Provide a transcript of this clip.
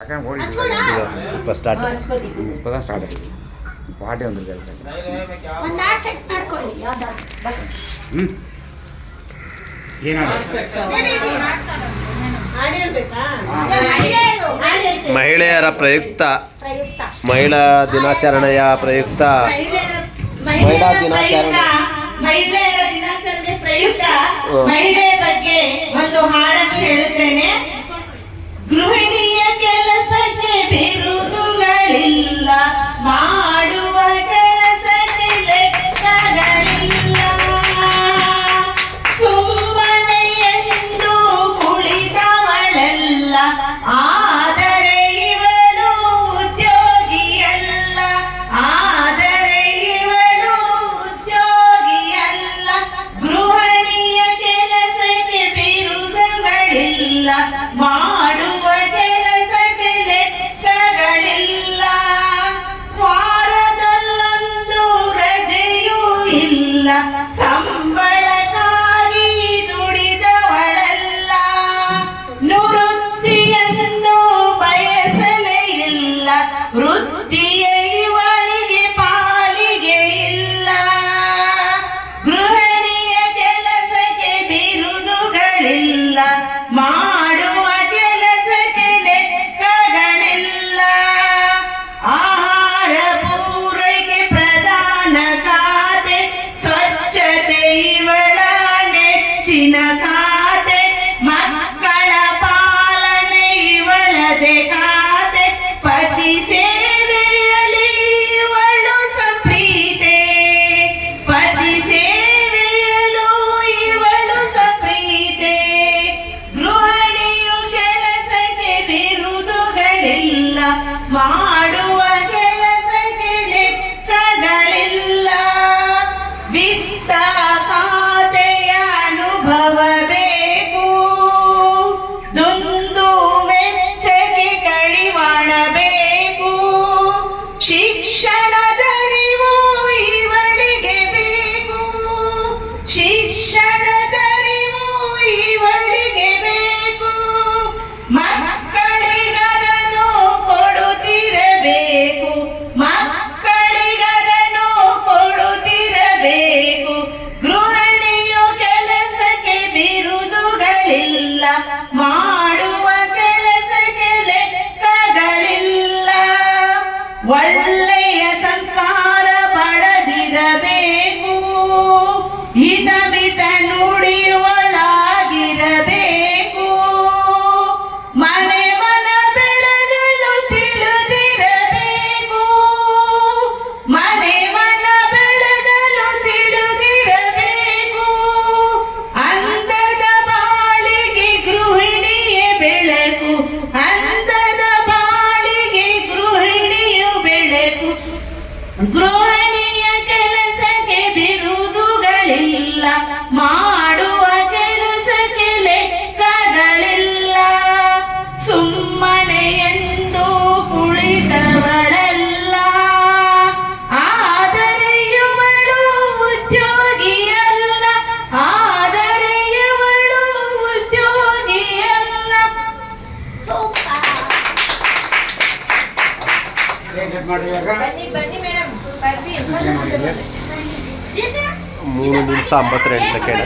இப்போ ஸ்டார்ட் இப்போ தான் ஸ்டார்ட் ஆகிடுது பாட்டே வந்துருக்காரு ಮಹಿಳೆಯರ ಪ್ರಯುಕ್ತ ಮಹಿಳಾ ದಿನಾಚರಣೆಯ ಪ್ರಯುಕ್ತ ಮಹಿಳಾ ದಿನಾಚರಣೆ ಮಹಿಳೆಯರ ದಿನಾಚರಣೆ ಪ್ರಯುಕ್ತ ಮಹಿಳೆಯ ಬಗ್ಗೆ ಒಂದು ಹಾಡನ್ನು ಹೇಳುತ್ತೇನೆ. ಗೃಹಿಣಿಯ ಕೆಲಸಕ್ಕೆ ಬಿರುದುಗಳಿಲ್ಲ, ಮಾಡುವ ಕೆಲಸಕ್ಕೆ ಲೆಕ್ಕಗಳಿಲ್ಲ. ಸುಮ್ಮನೆ ಎಂದು ಕುಳಿತವಳಲ್ಲ, ಆದರೆ ಇವಳು ಉದ್ಯೋಗಿಯಲ್ಲ. ಆದರೆ ಇವಳು ಉದ್ಯೋಗಿಯಲ್ಲ. ಗೃಹಿಣಿಯ ಕೆಲಸಕ್ಕೆ ಬಿರುದುಗಳಿಲ್ಲ, ಮಾಡುವ ಕೆಲಸಕ್ಕೆ ಲೆಕ್ಕಗಳಿಲ್ಲ. ವಾರದಲ್ಲೊಂದು ರಜೆಯೂ ಇಲ್ಲ, ಸಂಬಳಕ್ಕಾಗಿ ದುಡಿದವಳಲ್ಲ. ವೃತ್ತಿಯೆಂದು ಬಯಸಲೇ ಇಲ್ಲ, ವೃತ್ತಿಯೇ ಇವಳಿಗೆ ಪಾಲಿಗೆ ಇಲ್ಲ. ಗೃಹಿಣಿಯ ಕೆಲಸಕ್ಕೆ ಬಿರುದುಗಳಿಲ್ಲ, ಮಾಡುವ ಕೆಲಸಕ್ಕೆ ಲೆಕ್ಕಗಳಿಲ್ಲ. ಆಹಾರ ಪೂರೈಕೆ ಪ್ರಧಾನ ಖಾತೆ, ಸ್ವಚ್ಛತೆ ಇವಳ ನೆಚ್ಚಿನ ಖಾತೆ. ಮಕ್ಕಳ ಪಾಲನೆ ಇವಳದೆ ಖಾತೆ. ಪತಿ ಸೇವೆಯಲ್ಲಿ ಇವಳು ಸಂಪ್ರೀತೆ, ಪತಿ ಸೇವೆಯಲ್ಲೂ ಇವಳು ಸಂಪ್ರೀತೆ. ಗೃಹಿಣಿಯು ಕೆಲಸಕ್ಕೆ ಬಿರುದುಗಳಿಲ್ಲ, ಮಾಡುವ ಕೆಲಸಕ್ಕೆ ಲೆಕ್ಕಗಳಿಲ್ಲ. ವಿತ್ತ ಖಾತೆಯ ಅನುಭವ ಬೇಕು, ದುಂದು ವೆಚ್ಚಕ್ಕೆ ಕಡಿವಾಣ ಬೇಕು. ಶಿಕ್ಷಣದರಿವು ಇವಳಿಗೆ ಬೇಕು, ಶಿಕ್ಷಣದರಿವು ಇವಳಿಗೆ ಬೇಕು. ಮಕ್ಕಳಿಗದನ್ನು ಕೊಡುತ್ತಿರಬೇಕು, ಮಕ್ಕಳಿಗದನ್ನು ಕೊಡುತ್ತಿರಬೇಕು. ಗೃಹಿಣಿಯು ಕೆಲಸಕ್ಕೆ ಬಿರುದುಗಳಿಲ್ಲ, ಮಾಡುವ ಕೆಲಸಕ್ಕೆ ಲೆಕ್ಕಗಳಿಲ್ಲ. ಒಳ್ಳೆಯ ಸಂಸ್ಕಾರ ಪಡೆದಿರಬೇಕು, ಹಿತಮಿತ ನುಡಿಯೊಳಗಿರಬೇಕು. ಮನೆ ಮನ ಬೆಳಗಲು ತಿಳಿದಿರಬೇಕು, ಮನೆ ಮನ ಬೆಳಗಲು ತಿಳಿದಿರಬೇಕು. ಅಂದದ ಬಾಳಿಗೆ ಗೃಹಿಣಿಯೇ ಬೆಳಕು, ಅಂದದ ಬಾಳಿಗೆ ಗೃಹಿಣಿಯು ಬೆಳಕು. ಗೃಹಿಣಿಯ ಕೆಲಸಕ್ಕೆ ಬಿರುದುಗಳಿಲ್ಲ, ಮಾಡುವ ಕೆಲಸಕ್ಕೆ ಲೆಕ್ಕಗಳಿಲ್ಲ. ಸುಮ್ಮನೆ ಎಂದು ಕುಳಿತವಳಲ್ಲ, ಆದರೆ ಇವಳು ಉದ್ಯೋಗಿಯಲ್ಲ. ಆದರೆ ಇವಳು ಉದ್ಯೋಗಿಯಲ್ಲ. ಮಾಡ್ರಿ ಇವಾಗ 3 ನಿಮಿಷ 52 ಸೆಕೆಂಡ್.